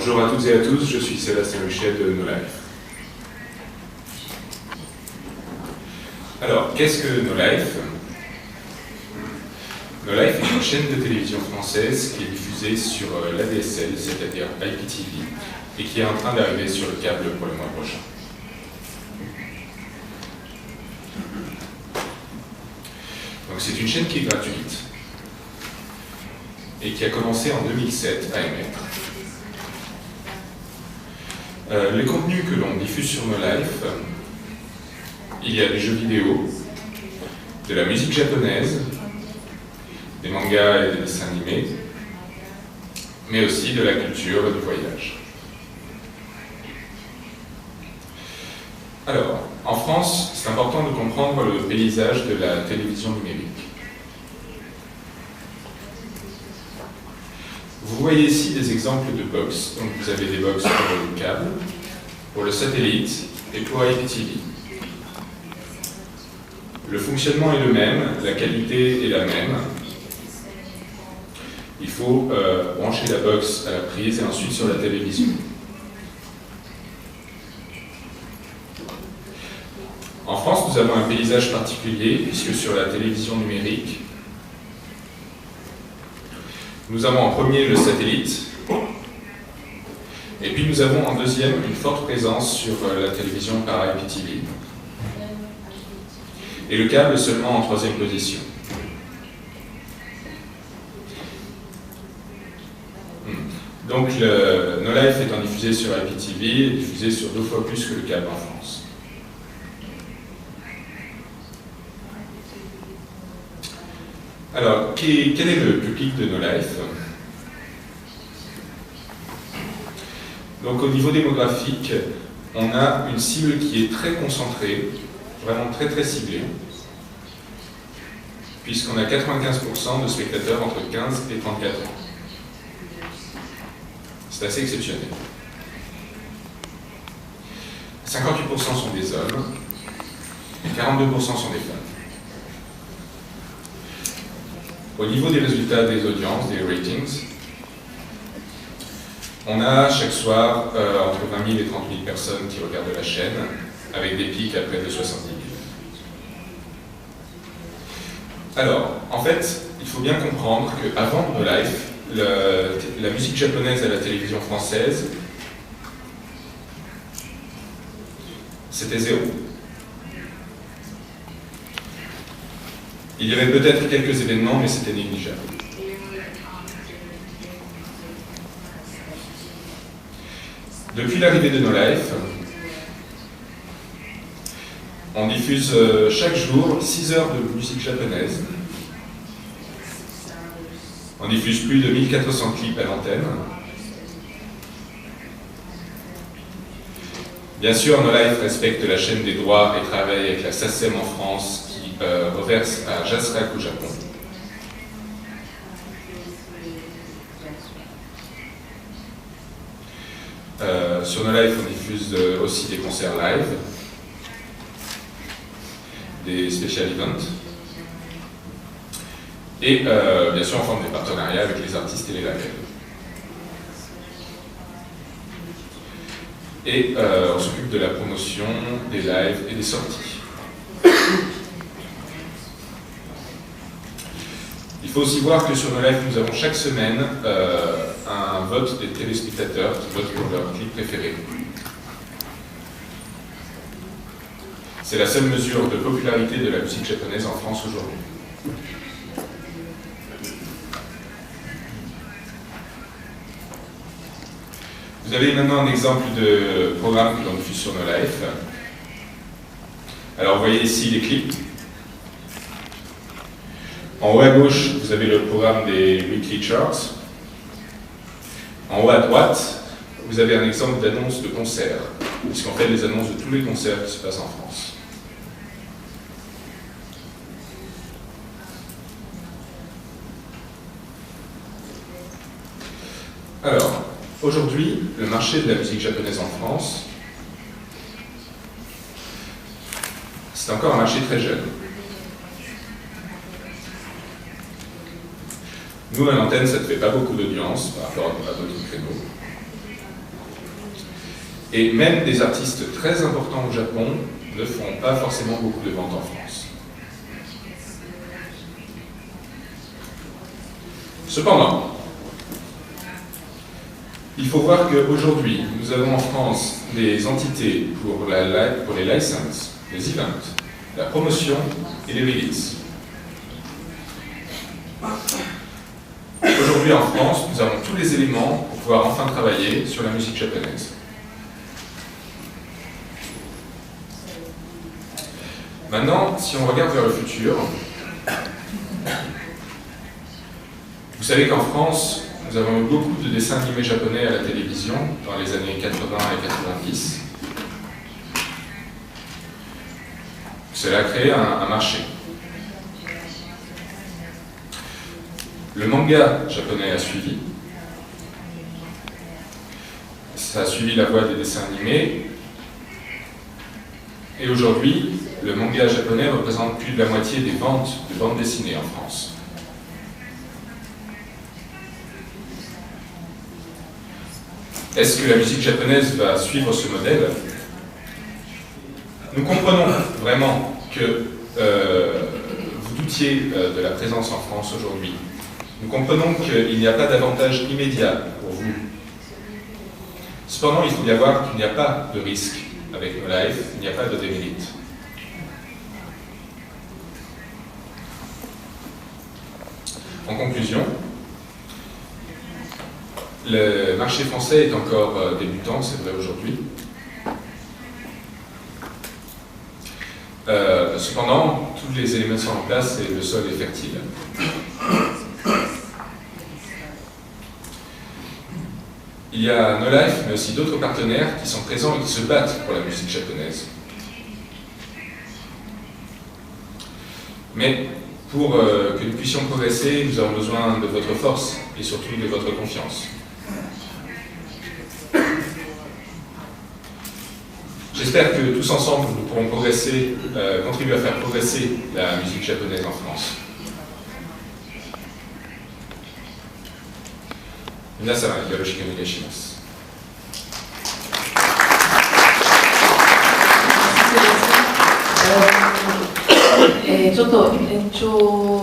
Bonjour à toutes et à tous, je suis Sébastien Luchet de No Life. Alors, qu'est-ce que No Life? No Life est une chaîne de télévision française qui est diffusée sur l'ADSL, c'est-à-dire IPTV, et qui est en train d'arriver sur le câble pour le mois prochain. Donc c'est une chaîne qui est gratuite et qui a commencé en 2007 à émettre. Les contenus que l'on diffuse sur No Life, il y a des jeux vidéo, de la musique japonaise, des mangas et des dessins animés, mais aussi de la culture et du voyage. Alors, en France, c'est important de comprendre le paysage de la télévision numérique. Vous voyez ici des exemples de box. Donc vous avez des box pour le câble, pour le satellite et pour IPTV. Le fonctionnement est le même, la qualité est la même. Il faut brancher la box à la prise et ensuite sur la télévision. En France, nous avons un paysage particulier, puisque sur la télévision numérique, nous avons en premier le satellite, et puis nous avons en deuxième une forte présence sur la télévision par IPTV, et le câble seulement en troisième position. Donc No Life étant diffusé sur IPTV, est diffusé sur 2 fois plus que le câble en France. Alors, quel est le public de No Life? Donc au niveau démographique, on a une cible qui est très concentrée, vraiment très ciblée, puisqu'on a 95% de spectateurs entre 15 et 34 ans. C'est assez exceptionnel. 58% sont des hommes et 42% sont des femmes. Au niveau des résultats des audiences, des ratings, on a chaque soir entre 20 000 et 30 000 personnes qui regardent la chaîne, avec des pics à près de 70 000. Alors, en fait, il faut bien comprendre qu'avant No Life, la musique japonaise à la télévision française, c'était 0. Il y avait peut-être quelques événements, mais c'était négligeable. Depuis l'arrivée de No Life, on diffuse chaque jour 6 heures de musique japonaise. On diffuse plus de 1400 clips à l'antenne. Bien sûr, No Life respecte la chaîne des droits et travaille avec la SACEM en France, reverse à JASRAC au Japon. Sur No Life, on diffuse aussi des concerts live, des special events, et bien sûr, on forme des partenariats avec les artistes et les labels. Et on s'occupe de la promotion, des lives et des sorties. Il faut aussi voir que sur No Life, nous avons chaque semaine un vote des téléspectateurs qui votent pour leur clip préféré. C'est la seule mesure de popularité de la musique japonaise en France aujourd'hui. Vous avez maintenant un exemple de programme que l'on diffuse sur No Life. Alors vous voyez ici les clips. En haut à gauche, vous avez le programme des weekly charts. En haut à droite, vous avez un exemple d'annonce de concert, puisqu'on fait les annonces de tous les concerts qui se passent en France. Alors, aujourd'hui, le marché de la musique japonaise en France, c'est encore un marché très jeune. Nous, à l'antenne, ça ne fait pas beaucoup d'audience par rapport à d'autres créneaux. Et même des artistes très importants au Japon ne font pas forcément beaucoup de ventes en France. Cependant, il faut voir qu'aujourd'hui, nous avons en France des entités pour les licenses, les events, la promotion et les releases. Aujourd'hui en France, nous avons tous les éléments pour pouvoir enfin travailler sur la musique japonaise. Maintenant, si on regarde vers le futur, vous savez qu'en France, nous avons eu beaucoup de dessins animés japonais à la télévision dans les années 80 et 90. Cela a créé un marché. Le manga japonais a suivi. Ça a suivi la voie des dessins animés. Et aujourd'hui, le manga japonais représente plus de la moitié des ventes de bandes dessinées en France. Est-ce que la musique japonaise va suivre ce modèle? Nous comprenons vraiment que vous doutiez de la présence en France aujourd'hui. Nous comprenons qu'il n'y a pas d'avantage immédiat pour vous. Cependant, il faut bien voir qu'il n'y a pas de risque avec No Life, il n'y a pas de démérite. En conclusion, le marché français est encore débutant, c'est vrai aujourd'hui. Cependant, tous les éléments sont en place et le sol est fertile. Il y a No Life, mais aussi d'autres partenaires qui sont présents et qui se battent pour la musique japonaise. Mais pour que nous puissions progresser, nous avons besoin de votre force et surtout de votre confiance. J'espère que tous ensemble, nous pourrons progresser, contribuer à faire progresser la musique japonaise en France. Minasan, yoroshiku onegai shimasu. ちょっと延長